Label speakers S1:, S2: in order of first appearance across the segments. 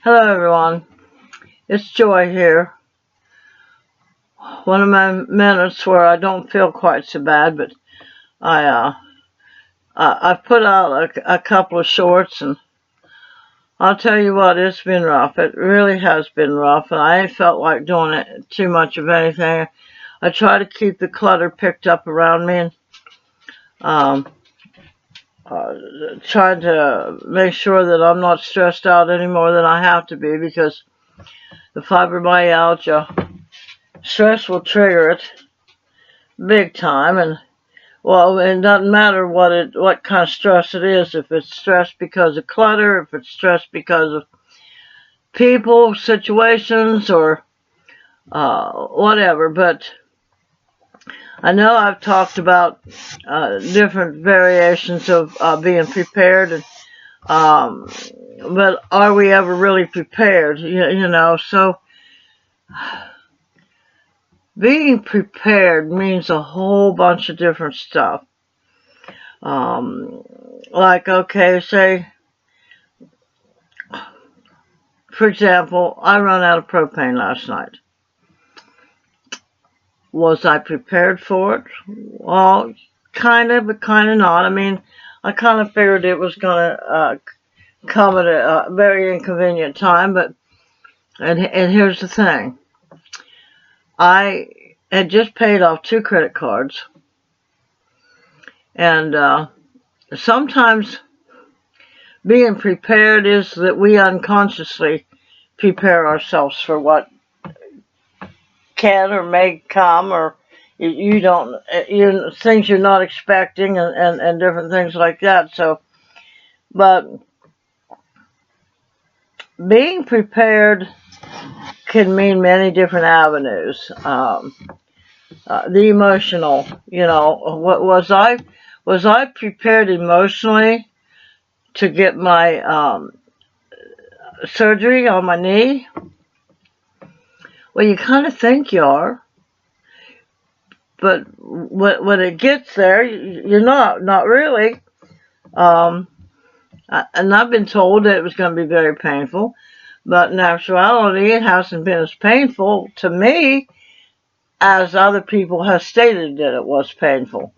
S1: Hello everyone, it's Joy here. One of my minutes where I don't feel quite so bad, but I I've put out a couple of shorts, and I'll tell you what, it's been rough. It really has been rough, and I ain't felt like doing it too much of anything. I try to keep the clutter picked up around me, and um, uh, try to make sure that I'm not stressed out any more than I have to be, because the fibromyalgia stress will trigger it big time. And well, it doesn't matter what kind of stress it is. If it's stress because of clutter, if it's stress because of people, situations, or whatever. But I know I've talked about different variations of being prepared, and but are we ever really prepared? So being prepared means a whole bunch of different stuff. Um, like, okay, say, for example, I ran out of propane last night. Was I prepared for it? Well, kind of, but kind of not. I mean, I kind of figured it was going to come at a very inconvenient time, but, and here's the thing. I had just paid off 2 credit cards, and sometimes being prepared is that we unconsciously prepare ourselves for what can or may come, or you don't, things you're not expecting, and different things like that. So, but being prepared can mean many different avenues. The emotional, what was I prepared emotionally to get my surgery on my knee? Well, you kind of think you are, but when it gets there, you're not really. Um, and I've been told that it was going to be very painful, but in actuality, it hasn't been as painful to me as other people have stated that it was painful.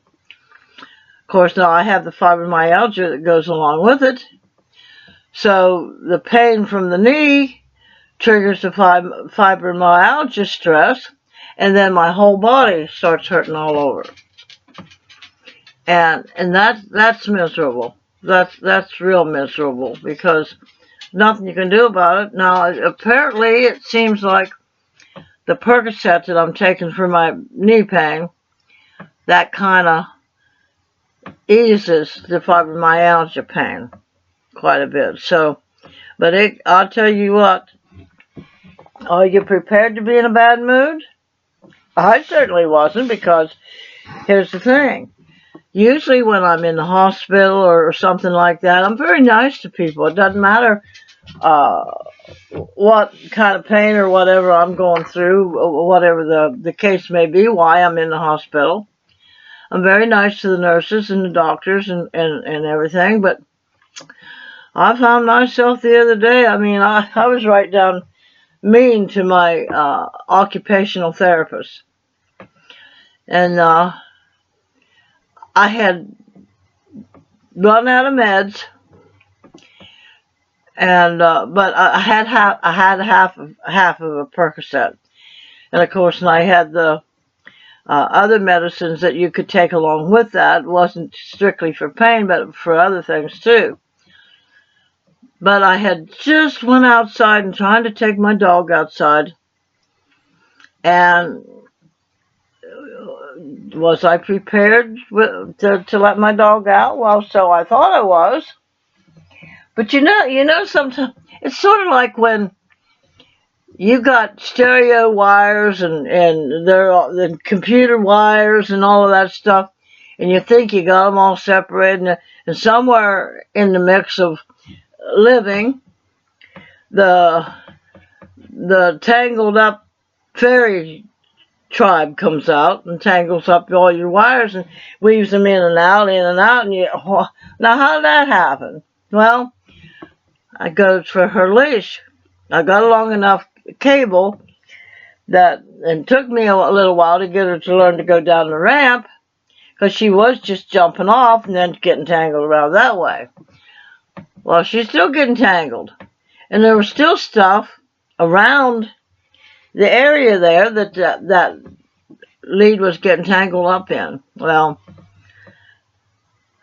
S1: Of course, now I have the fibromyalgia that goes along with it, so the pain from the knee triggers the fibromyalgia stress, and then my whole body starts hurting all over, and that's miserable. That's real miserable, because nothing you can do about it. Now, apparently, it seems like the Percocet that I'm taking for my knee pain, that kind of eases the fibromyalgia pain quite a bit. So, but I'll tell you what, are you prepared to be in a bad mood? I certainly wasn't, because here's the thing. Usually when I'm in the hospital or something like that, I'm very nice to people. It doesn't matter uh, what kind of pain or whatever I'm going through, or whatever the case may be, why I'm in the hospital. I'm very nice to the nurses and the doctors and everything, but I found myself the other day, I mean, I was right down mean to my occupational therapist. And I had run out of meds, and but I had half of a Percocet, and of course, and I had the other medicines that you could take along with that. It wasn't strictly for pain, but for other things too. But I had just went outside and trying to take my dog outside, and was I prepared to let my dog out? Well, so I thought I was. But sometimes it's sort of like when you got stereo wires, and the computer wires and all of that stuff, and you think you got them all separated, and somewhere in the mix of living, the tangled up fairy tribe comes out and tangles up all your wires and weaves them in and out, and now how did that happen? Well, I go for her leash, I got a long enough cable that it took me a little while to get her to learn to go down the ramp, because she was just jumping off and then getting tangled around that way. Well, she's still getting tangled. And there was still stuff around the area there that lead was getting tangled up in. Well,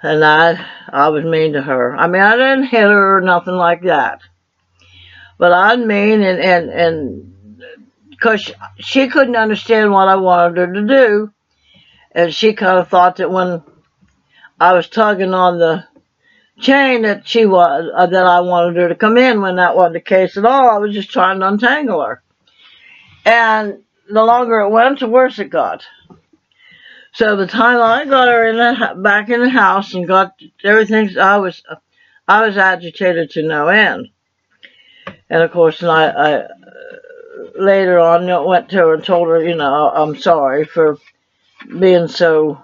S1: and I was mean to her. I mean, I didn't hit her or nothing like that. But I was mean, and because she couldn't understand what I wanted her to do. And she kind of thought that when I was tugging on the chain that that I wanted her to come in, when that wasn't the case at all. I was just trying to untangle her. And the longer it went, the worse it got. So the time I got her back in the house and got everything, I was agitated to no end. And of course, I later on went to her and told her, I'm sorry for being so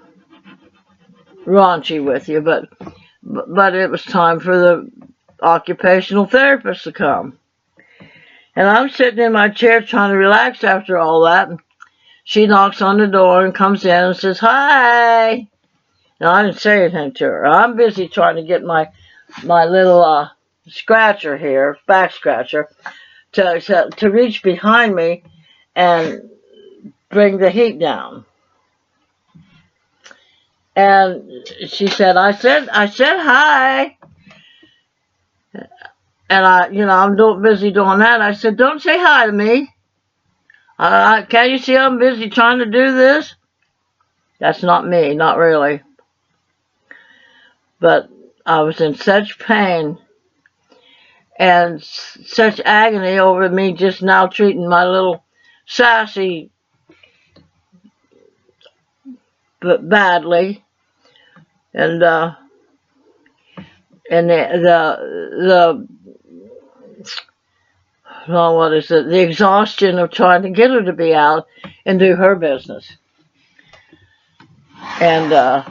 S1: raunchy with you, but it was time for the occupational therapist to come. And I'm sitting in my chair trying to relax after all that, and she knocks on the door and comes in and says, "Hi." Now, I didn't say anything to her. I'm busy trying to get my little scratcher here, back scratcher, to reach behind me and bring the heat down. And she said, I said hi. And I'm busy doing that. I said, "Don't say hi to me. Can't you see I'm busy trying to do this?" That's not me, not really. But I was in such pain and such agony over me just now treating my little sassy but badly. And the what is it? The exhaustion of trying to get her to be out and do her business. And I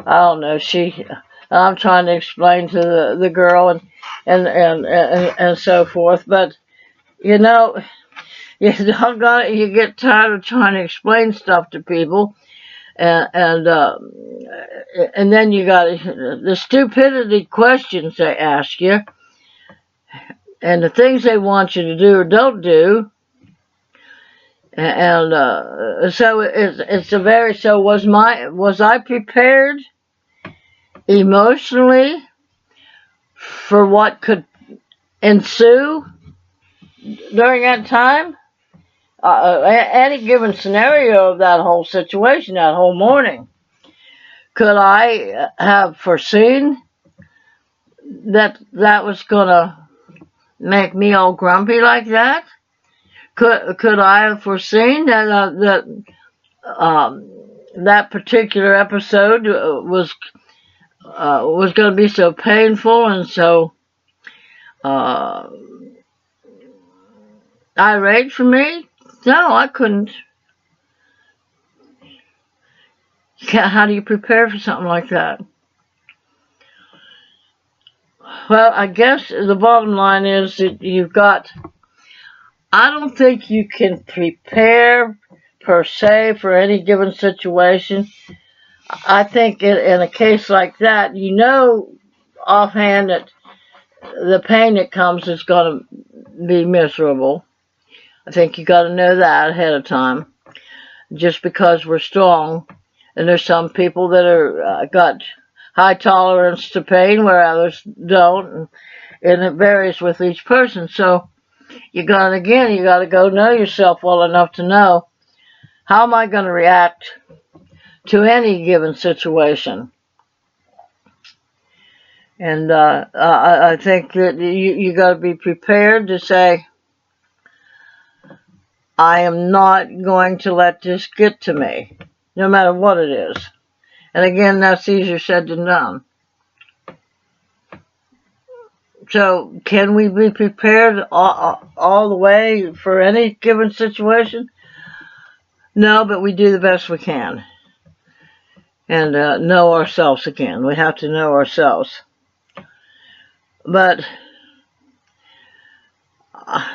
S1: don't know. I'm trying to explain to the girl and so forth. But you get tired of trying to explain stuff to people, and then you got the stupidity questions they ask you, and the things they want you to do or don't do. And so was I prepared emotionally for what could ensue during that time? Any given scenario of that whole situation, that whole morning, could I have foreseen that was gonna make me all grumpy like that? Could I have foreseen that that particular episode was going to be so painful and so irate for me? No, I couldn't. How do you prepare for something like that? Well, I guess the bottom line is that I don't think you can prepare per se for any given situation. I think in a case like that, offhand that the pain that comes is going to be miserable. I think you got to know that ahead of time. Just because we're strong, and there's some people that are got high tolerance to pain where others don't, and it varies with each person. So you got to go know yourself well enough to know, how am I going to react to any given situation? And I think that you got to be prepared to say, I am not going to let this get to me, no matter what it is. And again, that's easier said than done. So, can we be prepared all the way for any given situation? No, but we do the best we can. And know ourselves again. We have to know ourselves. But I'm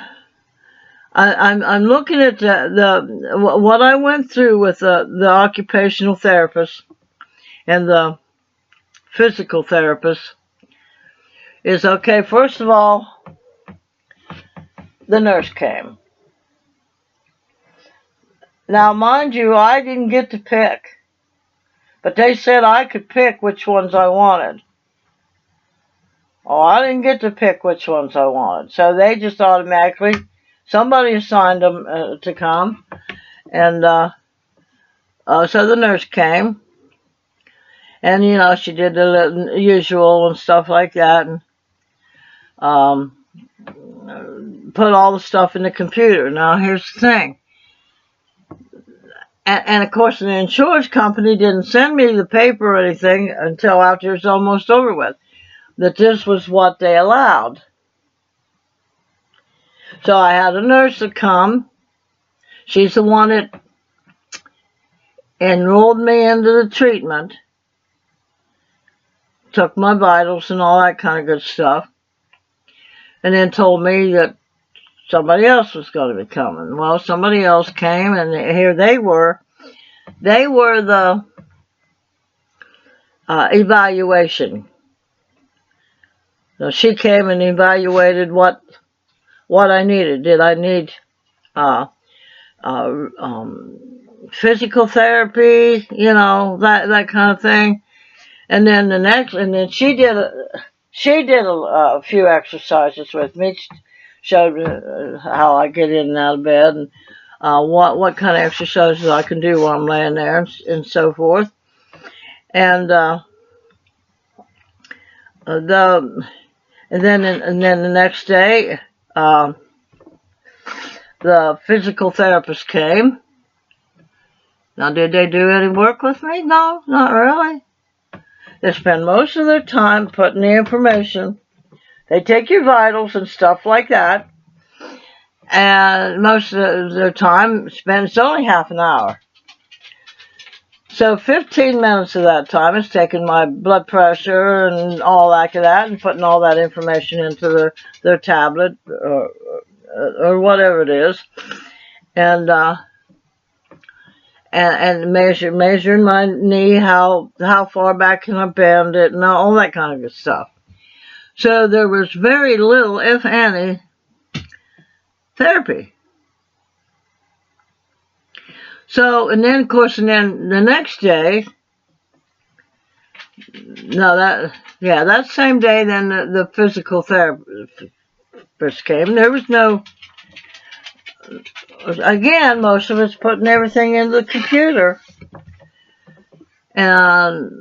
S1: looking at what I went through with the occupational therapist and the physical therapist is okay. First of all, the nurse came. Now, mind you, I didn't get to pick, but they said I could pick which ones I wanted. Oh, I didn't get to pick which ones I wanted, so they just automatically, somebody assigned them to come, and so the nurse came, and she did the usual and stuff like that, and put all the stuff in the computer. Now, here's the thing. And of course, the insurance company didn't send me the paper or anything until after it was almost over with, that this was what they allowed. So I had a nurse to come. She's the one that enrolled me into the treatment, took my vitals and all that kind of good stuff, and then told me that somebody else was going to be coming. Well, somebody else came, and here they were. They were the evaluation. So she came and evaluated what I needed. Did I need physical therapy? That kind of thing. And then she did a few exercises with me. She showed me how I get in and out of bed, and what kind of exercises I can do while I'm laying there, and so forth. And then the next day, the physical therapist came. Now, did they do any work with me? No, not really. They spend most of their time putting the information. They take your vitals and stuff like that. And most of their time spends only half an hour. So 15 minutes of that time is taking my blood pressure and all that and putting all that information into their tablet or whatever it is. And measuring my knee, how far back can I bend it, and all that kind of good stuff. So there was very little, if any, therapy. So, and then the next day, that same day, then the physical therapist came. There was no, again, most of it's putting everything into the computer and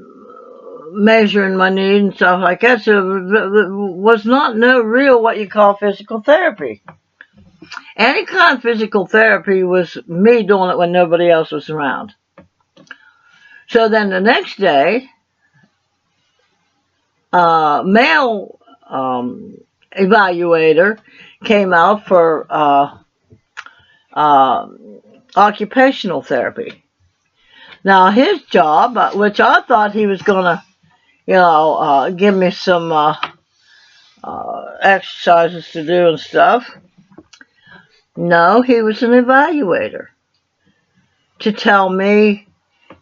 S1: measuring my need and stuff like that. So it was no real what you call physical therapy. Any kind of physical therapy was me doing it when nobody else was around. So then the next day, male evaluator came out for occupational therapy. Now his job, which I thought he was going to, give me some exercises to do and stuff. No, he was an evaluator to tell me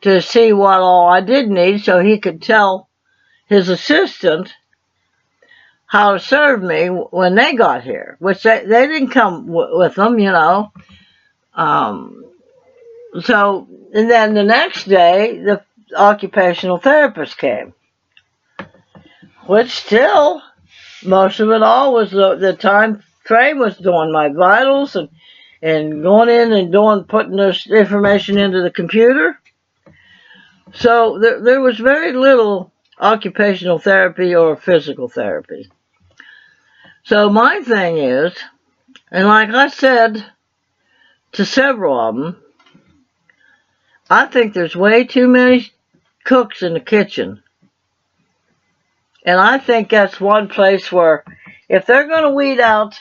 S1: to see what all I did need so he could tell his assistant how to serve me when they got here, which they didn't come with them, So, and then the next day, the occupational therapist came, which still, most of it all was the time frame was doing my vitals and going in and putting this information into the computer. So there was very little occupational therapy or physical therapy. So my thing is, and like I said to several of them, I think there's way too many cooks in the kitchen. And I think that's one place where if they're going to weed out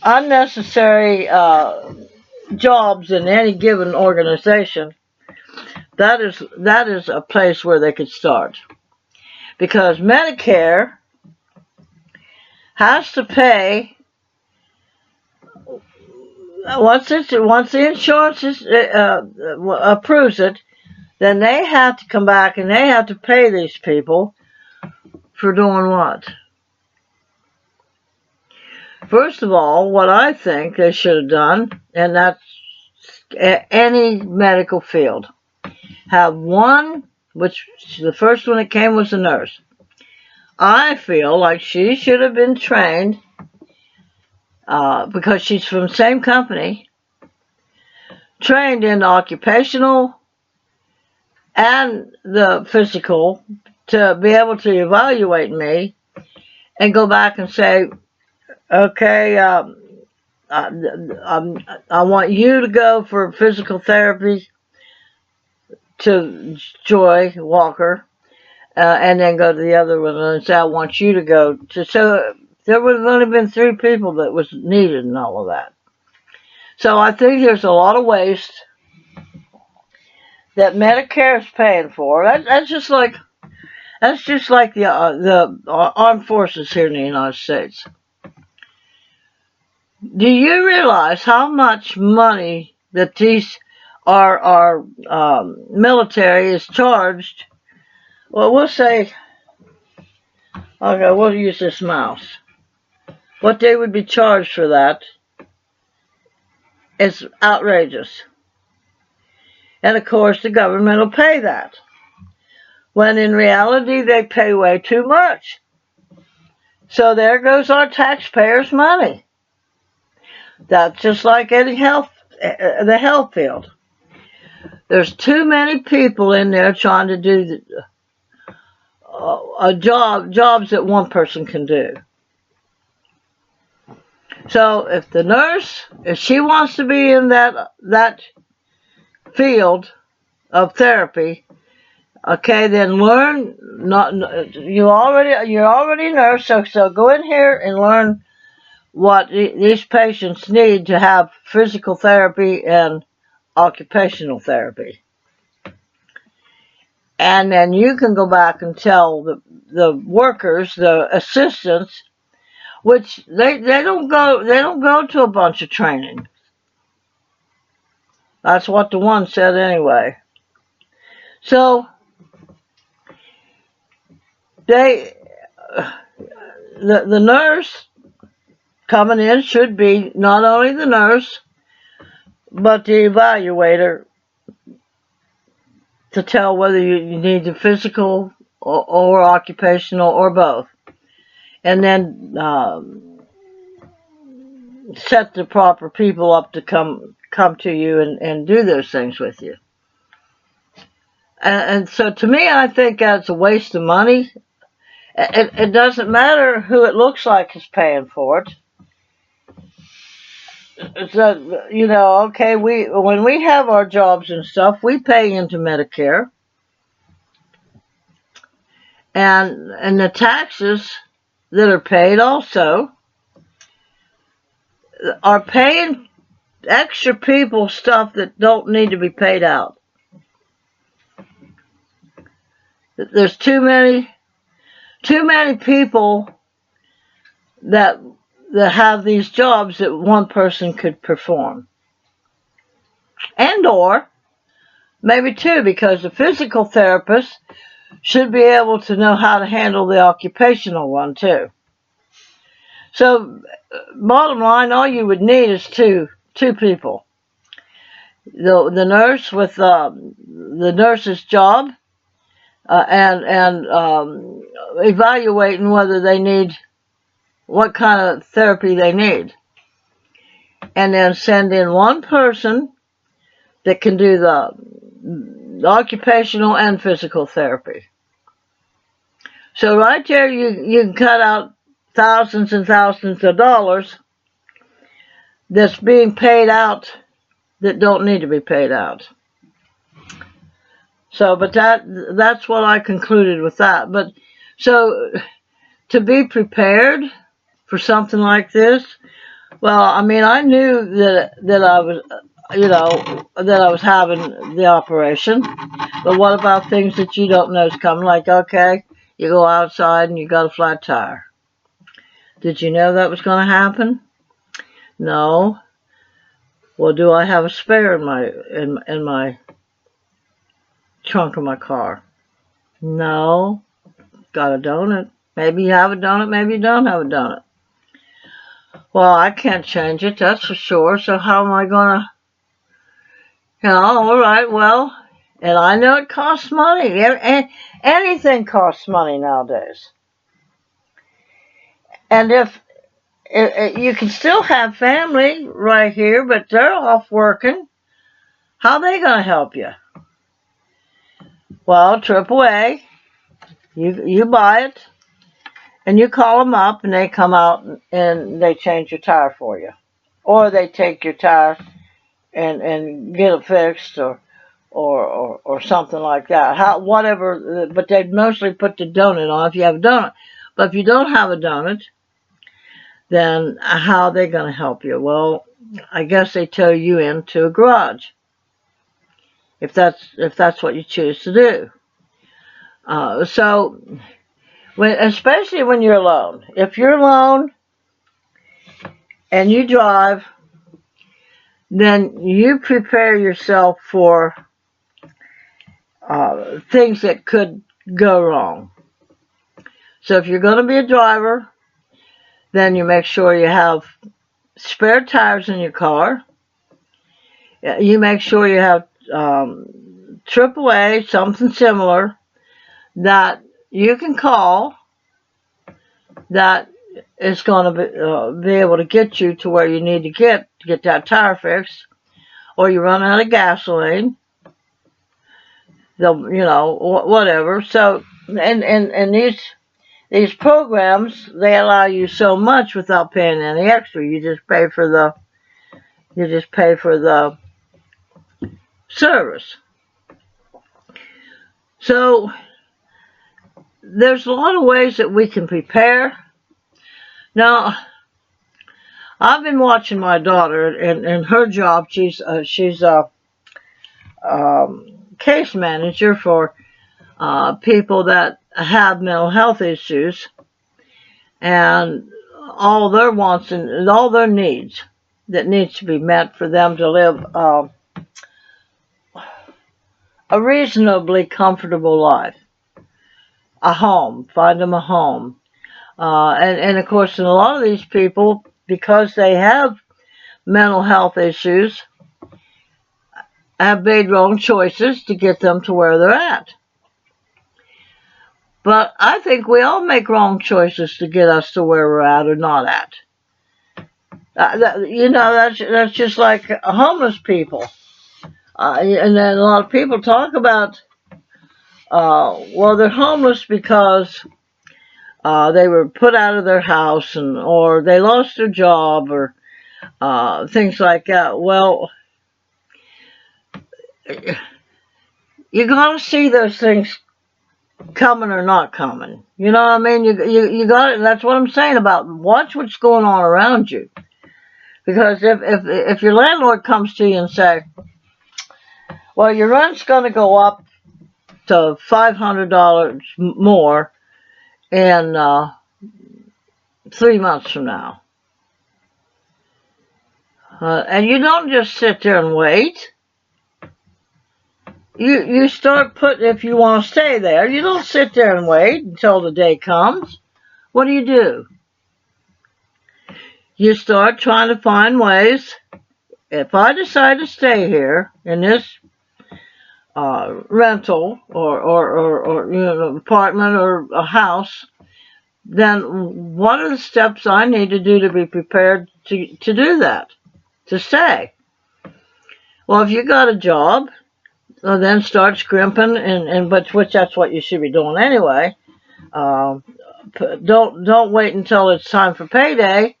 S1: unnecessary jobs in any given organization, that is a place where they could start. Because Medicare has to pay once the insurance approves it. Then they have to come back and they have to pay these people for doing what? First of all, what I think they should have done, and that's any medical field, have one, which the first one that came was a nurse. I feel like she should have been trained, because she's from the same company, trained in occupational and the physical to be able to evaluate me and go back and say, okay, I want you to go for physical therapy to Joy Walker, and then go to the other one and say, I want you to go to. So there would have only been 3 people that was needed and all of that. So I think there's a lot of waste that Medicare is paying for. That's just like the armed forces here in the United States. Do you realize how much money that these our military is charged? Well, we'll say, okay, we'll use this mouse. What they would be charged for that is outrageous. And of course, the government will pay that, when in reality they pay way too much. So there goes our taxpayers' money. That's just like any the health field. There's too many people in there trying to do jobs that one person can do. So if the nurse, if she wants to be in that field of therapy, okay, then learn. You're already a nurse, so go in here and learn what these patients need to have physical therapy and occupational therapy. And then you can go back and tell the workers, the assistants, which they don't go to a bunch of training. That's what the one said anyway. So the nurse coming in should be not only the nurse, but the evaluator to tell whether you need the physical or occupational or both. And then set the proper people up to come to you and do those things with you. And so to me, I think that's a waste of money. It doesn't matter who it looks like is paying for it. So, okay, when we have our jobs and stuff, we pay into Medicare. And the taxes that are paid also are paying extra people stuff that don't need to be paid out. There's too many people that have these jobs that one person could perform. And or maybe 2, because the physical therapist should be able to know how to handle the occupational one too. So bottom line, all you would need is two people. The nurse with the nurse's job, and evaluating whether they need, what kind of therapy they need. And then send in one person that can do the occupational and physical therapy. So right there, you can cut out thousands and thousands of dollars that's being paid out that don't need to be paid out. So, but that's what I concluded with that. But so to be prepared for something like this, well, I mean, I knew that I was, that I was having the operation. But what about things that you don't know is coming? Like, okay, you go outside and you got a flat tire. Did you know that was going to happen? No. Well, do I have a spare in my trunk of my car? No. Got a donut. Maybe you have a donut, maybe you don't have a donut. Well, I can't change it, that's for sure, so how am I gonna, alright, well, and I know it costs money. Anything costs money nowadays. And if you can still have family right here, but they're off working, how are they gonna help you? Well, AAA, you buy it, and you call them up, and they come out and they change your tire for you. Or they take your tire and get it fixed or something like that. Whatever, but they mostly put the donut on if you have a donut. But if you don't have a donut, then how are they going to help you? Well, I guess they tow you into a garage if that's what you choose to do. So, especially when you're alone. If you're alone and you drive, then you prepare yourself for things that could go wrong. So if you're going to be a driver, then you make sure you have spare tires in your car. You make sure you have AAA, something similar, that you can call that is going to be able to get you to where you need to get that tire fixed. Or you run out of gasoline, whatever. So, and these programs, they allow you so much without paying any extra. You just pay for the service. So there's a lot of ways that we can prepare. Now, I've been watching my daughter and her job. She's a case manager for people that have mental health issues, and all their wants and all their needs that needs to be met for them to live a reasonably comfortable life. A home, find them a home. And of course, in a lot of these people, because they have mental health issues, have made wrong choices to get them to where they're at. But I think we all make wrong choices to get us to where we're at or not at. That's just like homeless people. And then a lot of people talk about, well, they're homeless because they were put out of their house or they lost their job or things like that. Well, you're going to see those things coming or not coming. You know what I mean? You got it. That's what I'm saying about watch what's going on around you. Because if your landlord comes to you and say, well, your rent's going to go up to $500 more in 3 months from now. And you don't just sit there and wait. You start putting, if you want to stay there, you don't sit there and wait until the day comes. What do? You start trying to find ways. If I decide to stay here in this rental or apartment or a house, then what are the steps I need to do to be prepared to do that, to stay? Well, if you got a job, then start scrimping, which that's what you should be doing anyway. Don't wait until it's time for payday,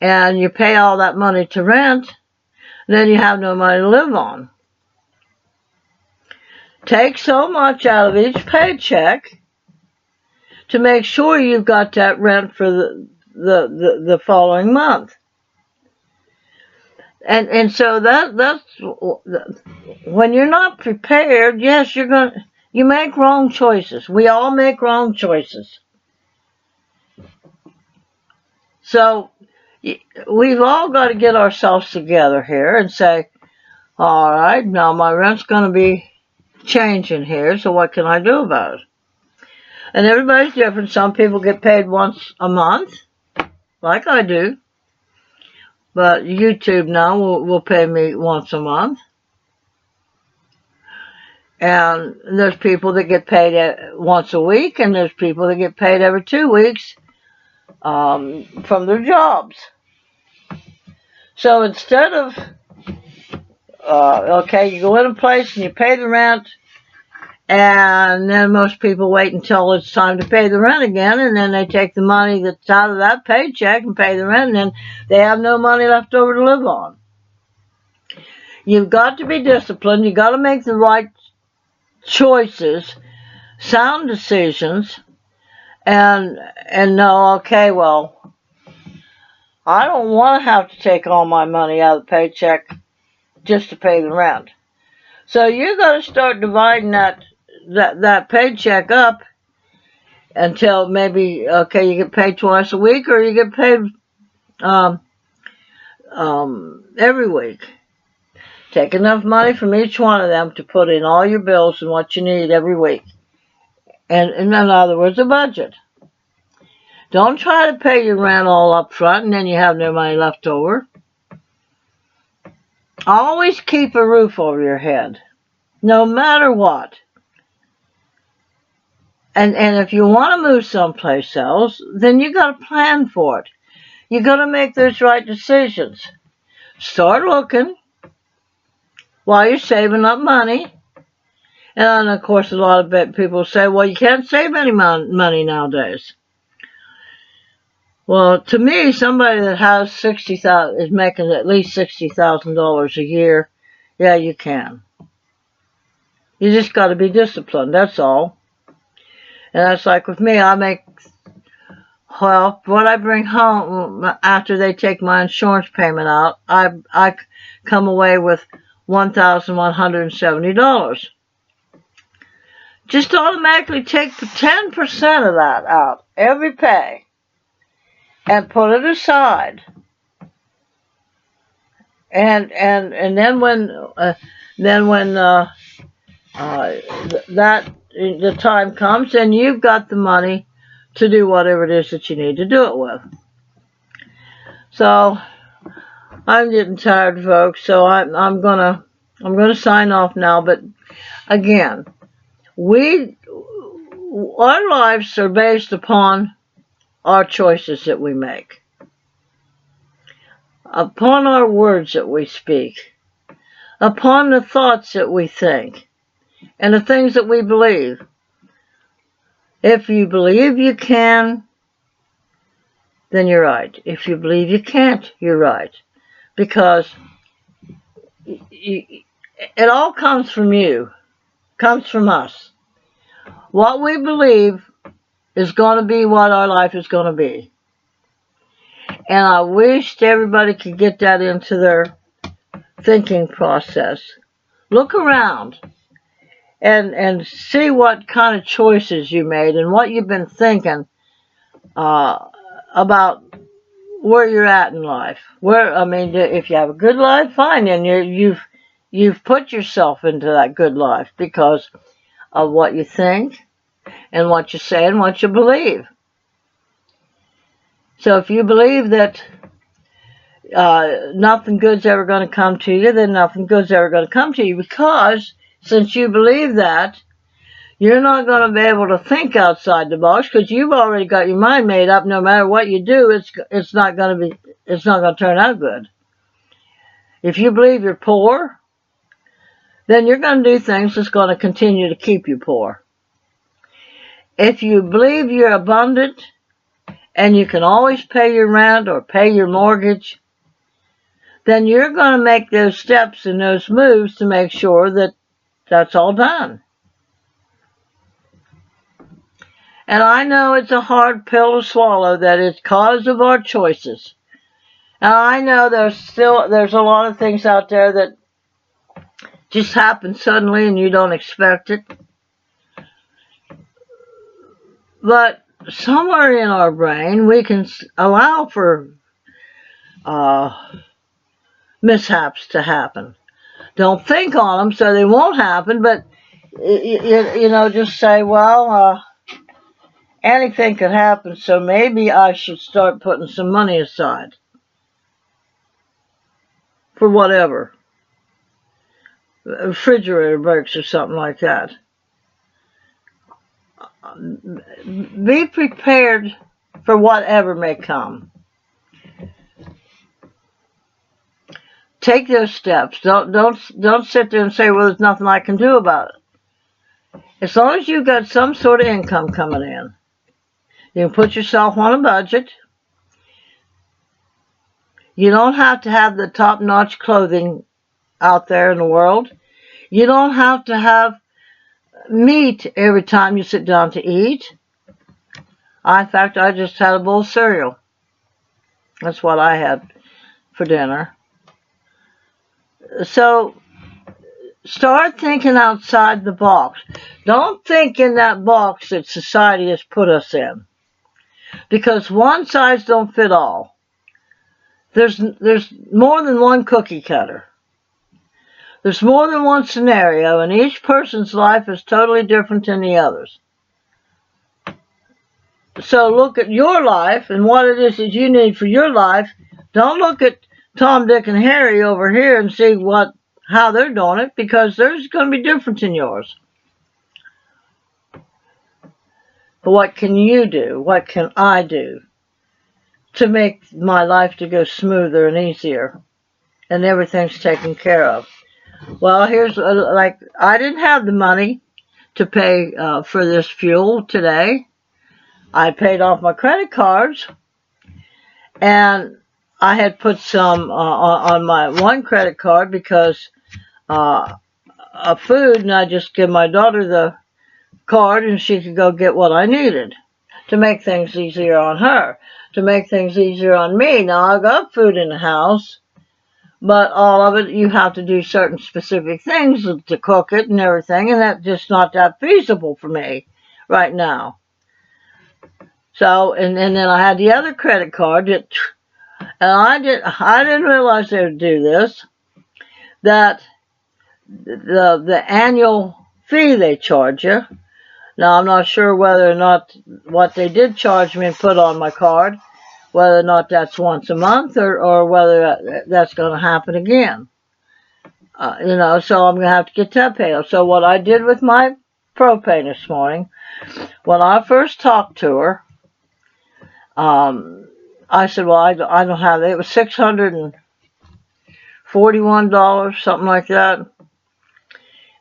S1: and you pay all that money to rent, then you have no money to live on. Take so much out of each paycheck to make sure you've got that rent for the following month. And so that's when you're not prepared. Yes, you make wrong choices. We all make wrong choices. So we've all got to get ourselves together here and say, all right, now my rent's going to be changing here, so what can I do about it? And everybody's different. Some people get paid once a month, like I do. But YouTube now will pay me once a month. And there's people that get paid once a week, and there's people that get paid every 2 weeks from their jobs. So instead of, okay, you go in a place and you pay the rent, and then most people wait until it's time to pay the rent again, and then they take the money that's out of that paycheck and pay the rent, and then they have no money left over to live on. You've got to be disciplined. You've got to make the right choices, sound decisions, and know, okay, well, I don't want to have to take all my money out of the paycheck just to pay the rent. So you got to start dividing that paycheck up until maybe, okay, you get paid twice a week, or you get paid every week. Take enough money from each one of them to put in all your bills and what you need every week. And in other words, a budget. Don't try to pay your rent all up front and then you have no money left over. Always keep a roof over your head, no matter what. And if you want to move someplace else, then you got to plan for it. You got to make those right decisions. Start looking while you're saving up money. And of course, a lot of people say, well, you can't save any money nowadays. Well, to me, somebody that has $60,000 is making at least $60,000 a year. Yeah, you can. You just got to be disciplined. That's all. And that's like with me. I make, well, what I bring home after they take my insurance payment out, I come away with $1,170. Just automatically take 10% of that out every pay and put it aside. And then when the time comes, then you've got the money to do whatever it is that you need to do it with. So I'm getting tired, folks. So I'm gonna sign off now. But again, our lives are based upon our choices that we make, upon our words that we speak, upon the thoughts that we think, and the things that we believe. If you believe you can, then you're right. If you believe you can't, you're right. Because it all comes from you, comes from us. What we believe is going to be what our life is going to be. And I wish everybody could get that into their thinking process. Look around and see what kind of choices you made and what you've been thinking about where you're at in life. If you have a good life, fine, and you've put yourself into that good life because of what you think and what you say and what you believe. So if you believe that nothing good's ever going to come to you, then nothing good's ever going to come to you, because since you believe that, you're not going to be able to think outside the box, because you've already got your mind made up. No matter what you do, it's not going to turn out good. If you believe you're poor, then you're going to do things that's going to continue to keep you poor. If you believe you're abundant and you can always pay your rent or pay your mortgage, then you're going to make those steps and those moves to make sure that that's all done. And I know it's a hard pill to swallow, that it's because of our choices. And I know there's a lot of things out there that just happen suddenly and you don't expect it. But somewhere in our brain we can allow for uh, mishaps to happen. Don't think on them so they won't happen, but just say, well, anything could happen, so maybe I should start putting some money aside for whatever. A refrigerator breaks or something like that. Be prepared for whatever may come. Take those steps. Don't sit there and say, well, there's nothing I can do about it. As long as you've got some sort of income coming in, you can put yourself on a budget. You don't have to have the top-notch clothing out there in the world. You don't have to have meat every time you sit down to eat. In fact, I just had a bowl of cereal. That's what I had for dinner. So start thinking outside the box. Don't think in that box that society has put us in. Because one size don't fit all. There's more than one cookie cutter. There's more than one scenario, and each person's life is totally different than the others. So look at your life and what it is that you need for your life. Don't look at Tom, Dick, and Harry over here and see how they're doing it, because theirs is going to be different than yours. But what can you do? What can I do to make my life to go smoother and easier and everything's taken care of? Well, here's I didn't have the money to pay for this fuel today. I paid off my credit cards, and I had put some on my one credit card because of food, and I just give my daughter the card and she could go get what I needed to make things easier on her, to make things easier on me. Now, I got food in the house, but all of it, you have to do certain specific things to cook it and everything, and that's just not that feasible for me right now. So, and then I had the other credit card and I didn't realize they would do this, that the annual fee they charge you. Now, I'm not sure whether or not what they did charge me and put on my card, whether or not that's once a month or whether that's going to happen again. So I'm going to have to get that paid off. So what I did with my propane this morning, when I first talked to her, I said, well, I don't have it. It was $641, something like that.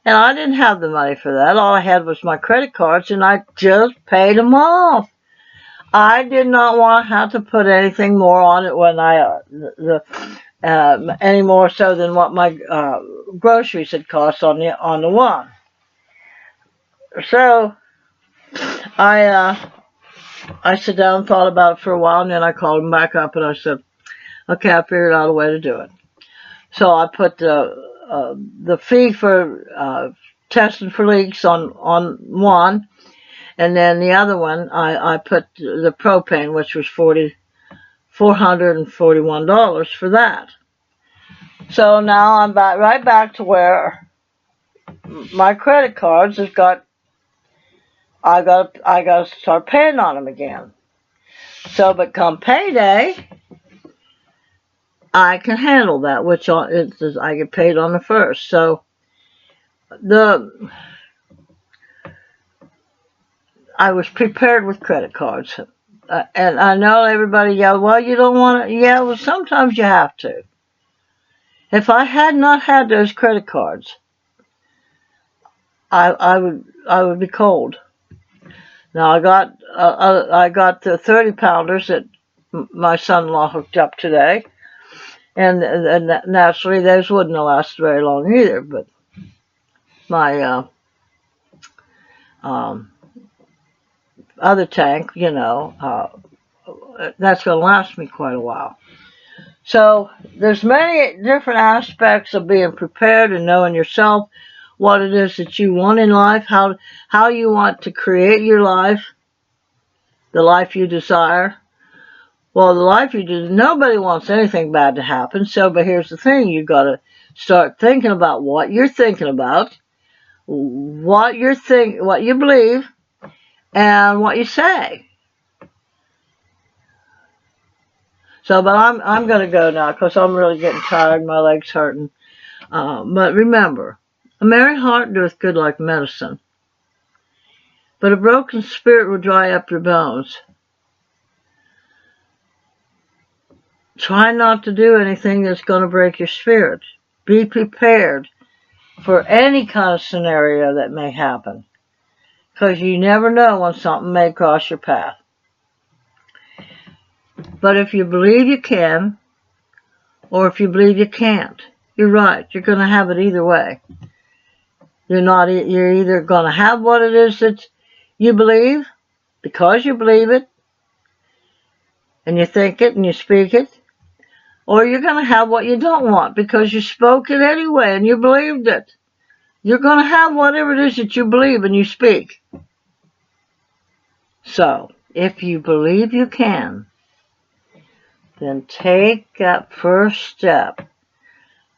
S1: And I didn't have the money for that. All I had was my credit cards, and I just paid them off. I did not want to have to put anything more on it when any more so than what my groceries had cost on the one. So I sat down and thought about it for a while, and then I called him back up and I said, okay, I figured out a way to do it. So I put the fee for testing for leaks on one, and then the other one I put the propane, which was $441 for that. So now I'm right back to where my credit cards have got. I got to start paying on them again. So, but come payday, I can handle that, which I get paid on the 1st. So I was prepared with credit cards. And I know everybody yelled, well, you don't want to. Yeah, well, sometimes you have to. If I had not had those credit cards, I would be cold. Now I got the 30-pounders that my son-in-law hooked up today, and naturally those wouldn't last very long either. But my other tank, that's going to last me quite a while. So there's many different aspects of being prepared and knowing yourself, what it is that you want in life, how you want to create your life. the life you desire? Well, the life you do, nobody wants anything bad to happen. So, but here's the thing: you got to start thinking about what you're thinking about, what you believe, and what you say. So, but I'm going to go now because I'm really getting tired. My leg's hurting. But remember, a merry heart doeth good like medicine, but a broken spirit will dry up your bones. Try not to do anything that's going to break your spirit. Be prepared for any kind of scenario that may happen, because you never know when something may cross your path. But if you believe you can, or if you believe you can't, you're right. You're going to have it either way. You're either going to have what it is that you believe, because you believe it, and you think it and you speak it, or you're going to have what you don't want because you spoke it anyway and you believed it. You're going to have whatever it is that you believe and you speak. So, if you believe you can, then take that first step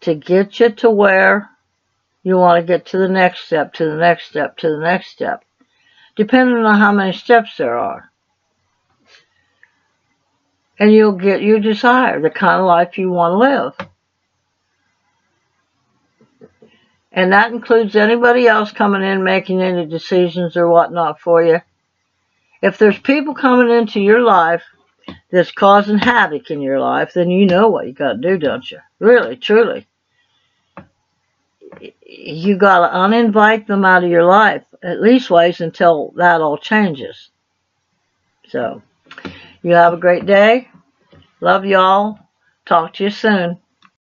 S1: to get you to where you want to get, to the next step, to the next step, to the next step, depending on how many steps there are. And you'll get your desire, the kind of life you want to live. And that includes anybody else coming in making any decisions or whatnot for you. If there's people coming into your life that's causing havoc in your life, then you know what you got to do, don't you? Really, truly. You got to uninvite them out of your life, at least ways until that all changes. So, you have a great day. Love y'all. Talk to you soon.